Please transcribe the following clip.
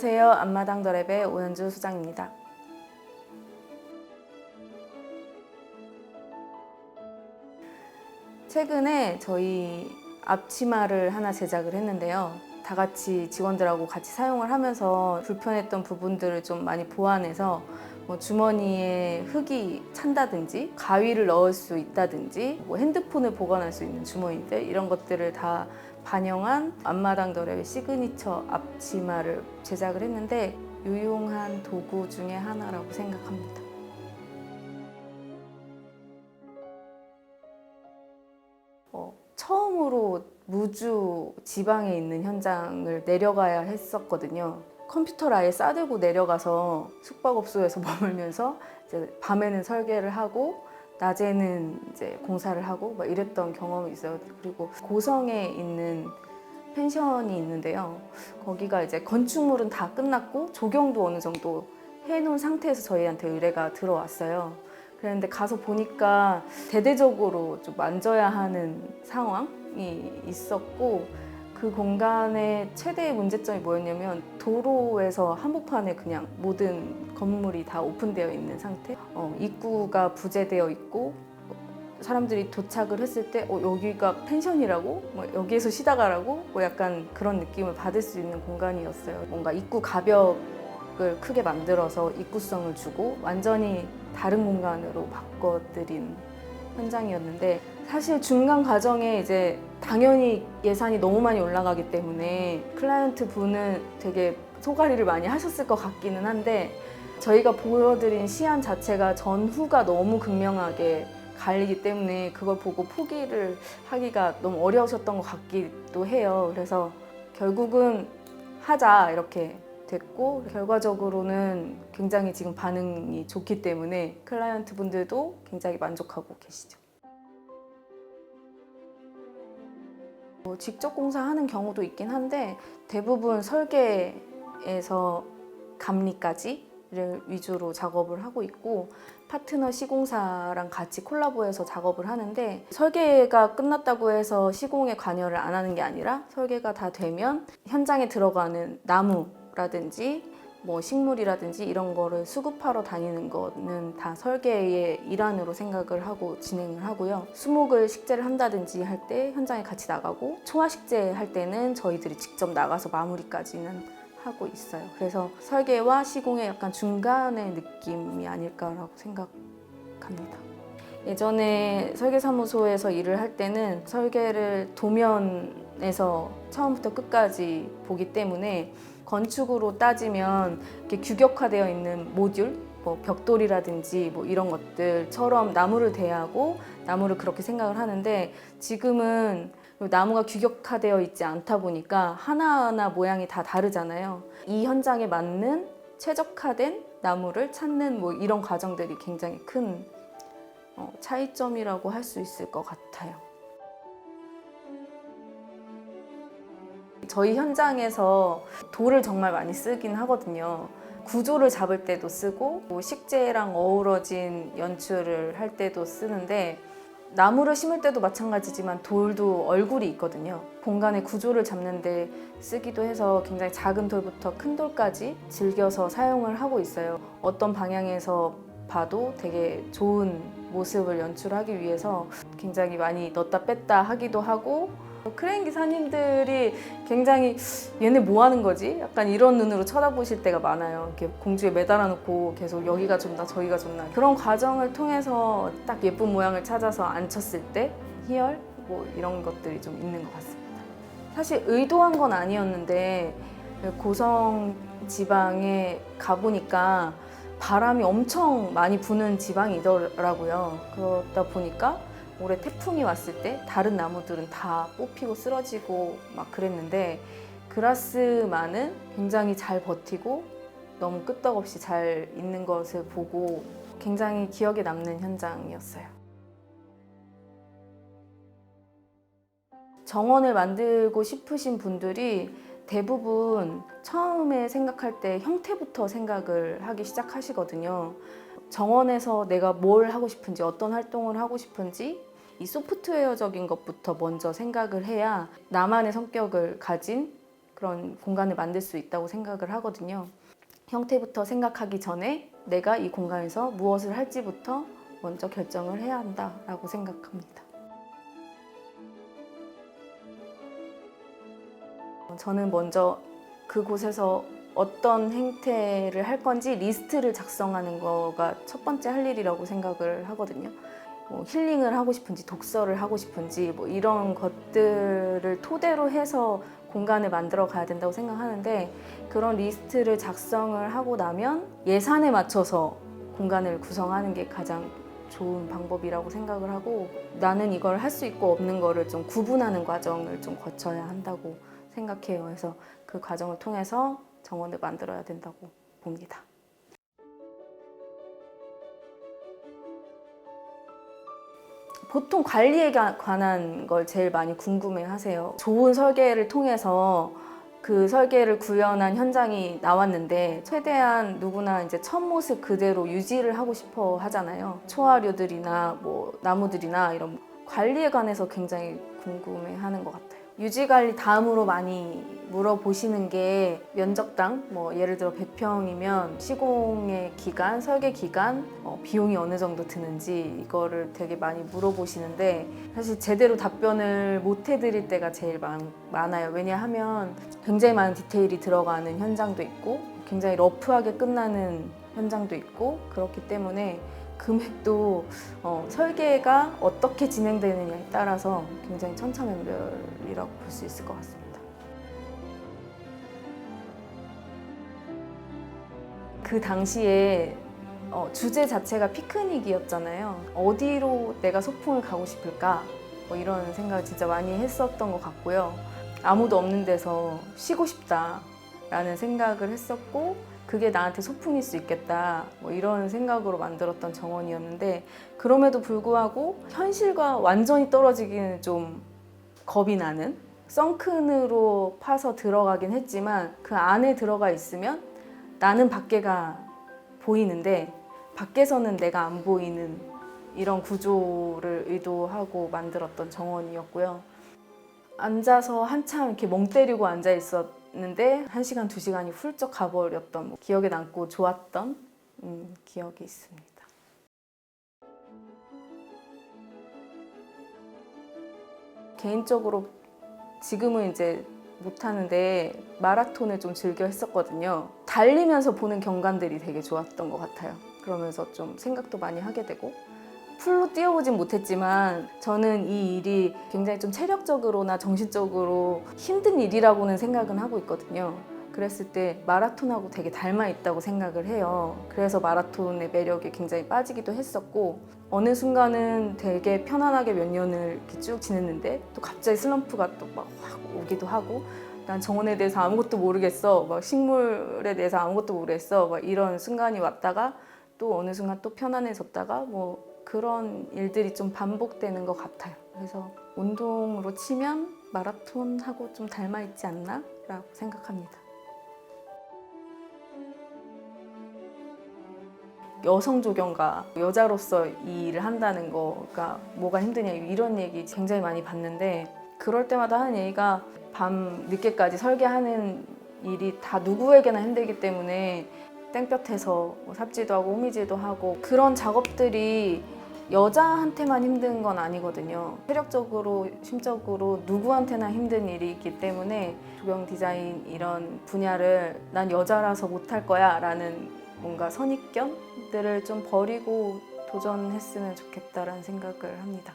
안녕하세요. 앞마당 더랩의 오현주 수장입니다. 최근에 저희 앞치마를 하나 제작을 했는데요. 다 같이 직원들하고 같이 사용을 하면서 불편했던 부분들을 좀 많이 보완해서 주머니에 흙이 찬다든지 가위를 넣을 수 있다든지 핸드폰을 보관할 수 있는 주머니들 이런 것들을 다 반영한 앞마당 더랩의 시그니처 앞치마를 제작을 했는데 유용한 도구 중에 하나라고 생각합니다. 처음으로 무주 지방에 있는 현장을 내려가야 했었거든요. 컴퓨터를 아예 싸들고 내려가서 숙박업소에서 머물면서 이제 밤에는 설계를 하고 낮에는 이제 공사를 하고 막 이랬던 경험이 있어요. 그리고 고성에 있는 펜션이 있는데요. 거기가 이제 건축물은 다 끝났고 조경도 어느 정도 해놓은 상태에서 저희한테 의뢰가 들어왔어요. 그런데 가서 보니까 대대적으로 좀 만져야 하는 상황이 있었고 그 공간의 최대의 문제점이 뭐였냐면 도로에서 한복판에 그냥 모든 건물이 다 오픈되어 있는 상태, 입구가 부재되어 있고 사람들이 도착을 했을 때 여기가 펜션이라고? 여기에서 쉬다 가라고? 약간 그런 느낌을 받을 수 있는 공간이었어요. 뭔가 입구 가벽을 크게 만들어서 입구성을 주고 완전히 다른 공간으로 바꿔드린 현장이었는데 사실 중간 과정에 이제 당연히 예산이 너무 많이 올라가기 때문에 클라이언트 분은 되게 소가리를 많이 하셨을 것 같기는 한데 저희가 보여드린 시안 자체가 전후가 너무 극명하게 갈리기 때문에 그걸 보고 포기를 하기가 너무 어려우셨던 것 같기도 해요. 그래서 결국은 하자 이렇게 됐고 결과적으로는 굉장히 지금 반응이 좋기 때문에 클라이언트 분들도 굉장히 만족하고 계시죠. 직접 공사하는 경우도 있긴 한데 대부분 설계에서 감리까지를 위주로 작업을 하고 있고 파트너 시공사랑 같이 콜라보해서 작업을 하는데 설계가 끝났다고 해서 시공에 관여를 안 하는 게 아니라 설계가 다 되면 현장에 들어가는 나무라든지 식물이라든지 이런 거를 수급하러 다니는 거는 다 설계의 일환으로 생각을 하고 진행을 하고요. 수목을 식재를 한다든지 할 때 현장에 같이 나가고 초화 식재 할 때는 저희들이 직접 나가서 마무리까지는 하고 있어요. 그래서 설계와 시공의 약간 중간의 느낌이 아닐까라고 생각합니다. 예전에 설계사무소에서 일을 할 때는 설계를 도면에서 처음부터 끝까지 보기 때문에 건축으로 따지면 이렇게 규격화되어 있는 모듈, 벽돌이라든지 이런 것들처럼 나무를 대하고 나무를 그렇게 생각을 하는데 지금은 나무가 규격화되어 있지 않다 보니까 하나하나 모양이 다 다르잖아요. 이 현장에 맞는 최적화된 나무를 찾는 이런 과정들이 굉장히 큰 차이점이라고 할 수 있을 것 같아요. 저희 현장에서 돌을 정말 많이 쓰긴 하거든요. 구조를 잡을 때도 쓰고 식재랑 어우러진 연출을 할 때도 쓰는데 나무를 심을 때도 마찬가지지만 돌도 얼굴이 있거든요. 공간의 구조를 잡는 데 쓰기도 해서 굉장히 작은 돌부터 큰 돌까지 즐겨서 사용을 하고 있어요. 어떤 방향에서 봐도 되게 좋은 모습을 연출하기 위해서 굉장히 많이 넣었다 뺐다 하기도 하고 크레인 기사님들이 굉장히 얘네 뭐 하는 거지? 약간 이런 눈으로 쳐다보실 때가 많아요. 이렇게 공중에 매달아 놓고 계속 여기가 좋나 저기가 좋나 그런 과정을 통해서 딱 예쁜 모양을 찾아서 앉혔을 때 희열 이런 것들이 좀 있는 것 같습니다. 사실 의도한 건 아니었는데 고성 지방에 가보니까 바람이 엄청 많이 부는 지방이더라고요. 그러다 보니까 올해 태풍이 왔을 때 다른 나무들은 다 뽑히고 쓰러지고 막 그랬는데 그라스만은 굉장히 잘 버티고 너무 끄떡없이 잘 있는 것을 보고 굉장히 기억에 남는 현장이었어요. 정원을 만들고 싶으신 분들이 대부분 처음에 생각할 때 형태부터 생각을 하기 시작하시거든요. 정원에서 내가 뭘 하고 싶은지, 어떤 활동을 하고 싶은지 이 소프트웨어적인 것부터 먼저 생각을 해야 나만의 성격을 가진 그런 공간을 만들 수 있다고 생각을 하거든요. 형태부터 생각하기 전에 내가 이 공간에서 무엇을 할지부터 먼저 결정을 해야 한다라고 생각합니다. 저는 먼저 그곳에서 어떤 행태를 할 건지 리스트를 작성하는 거가 첫 번째 할 일이라고 생각을 하거든요. 뭐 힐링을 하고 싶은지 독서를 하고 싶은지 뭐 이런 것들을 토대로 해서 공간을 만들어 가야 된다고 생각하는데, 그런 리스트를 작성을 하고 나면 예산에 맞춰서 공간을 구성하는 게 가장 좋은 방법이라고 생각을 하고, 나는 이걸 할 수 있고 없는 거를 좀 구분하는 과정을 좀 거쳐야 한다고 생각해요. 그래서 그 과정을 통해서 정원을 만들어야 된다고 봅니다. 보통 관리에 관한 걸 제일 많이 궁금해 하세요. 좋은 설계를 통해서 그 설계를 구현한 현장이 나왔는데 최대한 누구나 이제 첫 모습 그대로 유지를 하고 싶어 하잖아요. 초하류들이나 뭐 나무들이나 이런 관리에 관해서 굉장히 궁금해 하는 것 같아요. 유지 관리 다음으로 많이 물어보시는 게 면적당, 뭐 예를 들어 100평이면 시공의 기간, 설계 기간, 비용이 어느 정도 드는지 이거를 되게 많이 물어보시는데, 사실 제대로 답변을 못 해드릴 때가 제일 많아요. 왜냐하면 굉장히 많은 디테일이 들어가는 현장도 있고 굉장히 러프하게 끝나는 현장도 있고, 그렇기 때문에 금액도 설계가 어떻게 진행되느냐에 따라서 굉장히 천차만별이라고 볼 수 있을 것 같습니다. 그 당시에 주제 자체가 피크닉이었잖아요. 어디로 내가 소풍을 가고 싶을까? 뭐 이런 생각을 진짜 많이 했었던 것 같고요. 아무도 없는 데서 쉬고 싶다라는 생각을 했었고, 그게 나한테 소풍일 수 있겠다, 뭐 이런 생각으로 만들었던 정원이었는데, 그럼에도 불구하고 현실과 완전히 떨어지기는 좀 겁이 나는, 썬큰으로 파서 들어가긴 했지만 그 안에 들어가 있으면 나는 밖에가 보이는데 밖에서는 내가 안 보이는 이런 구조를 의도하고 만들었던 정원이었고요. 앉아서 한참 이렇게 멍 때리고 앉아 있었는데 1시간, 2시간이 훌쩍 가버렸던, 기억에 남고 좋았던 기억이 있습니다. 개인적으로 지금은 이제 못하는데 마라톤을 좀 즐겨 했었거든요. 달리면서 보는 경관들이 되게 좋았던 것 같아요. 그러면서 좀 생각도 많이 하게 되고, 풀로 뛰어보진 못했지만 저는 이 일이 굉장히 좀 체력적으로나 정신적으로 힘든 일이라고는 생각은 하고 있거든요. 그랬을 때 마라톤하고 되게 닮아 있다고 생각을 해요. 그래서 마라톤의 매력에 굉장히 빠지기도 했었고, 어느 순간은 되게 편안하게 몇 년을 이렇게 쭉 지냈는데 또 갑자기 슬럼프가 또 막 확 오기도 하고, 난 정원에 대해서 아무것도 모르겠어, 막 식물에 대해서 아무것도 모르겠어, 막 이런 순간이 왔다가 또 어느 순간 또 편안해졌다가 뭐 그런 일들이 좀 반복되는 것 같아요. 그래서 운동으로 치면 마라톤하고 좀 닮아있지 않나? 라고 생각합니다. 여성 조경가, 여자로서 이 일을 한다는 거가 뭐가 힘드냐 이런 얘기 굉장히 많이 봤는데, 그럴 때마다 하는 얘기가 밤 늦게까지 설계하는 일이 다 누구에게나 힘들기 때문에 땡볕에서 뭐 삽질도 하고 호미질도 하고 그런 작업들이 여자한테만 힘든 건 아니거든요. 체력적으로, 심적으로 누구한테나 힘든 일이기 때문에 조경 디자인 이런 분야를 난 여자라서 못할 거야 라는 뭔가 선입견들을 좀 버리고 도전했으면 좋겠다라는 생각을 합니다.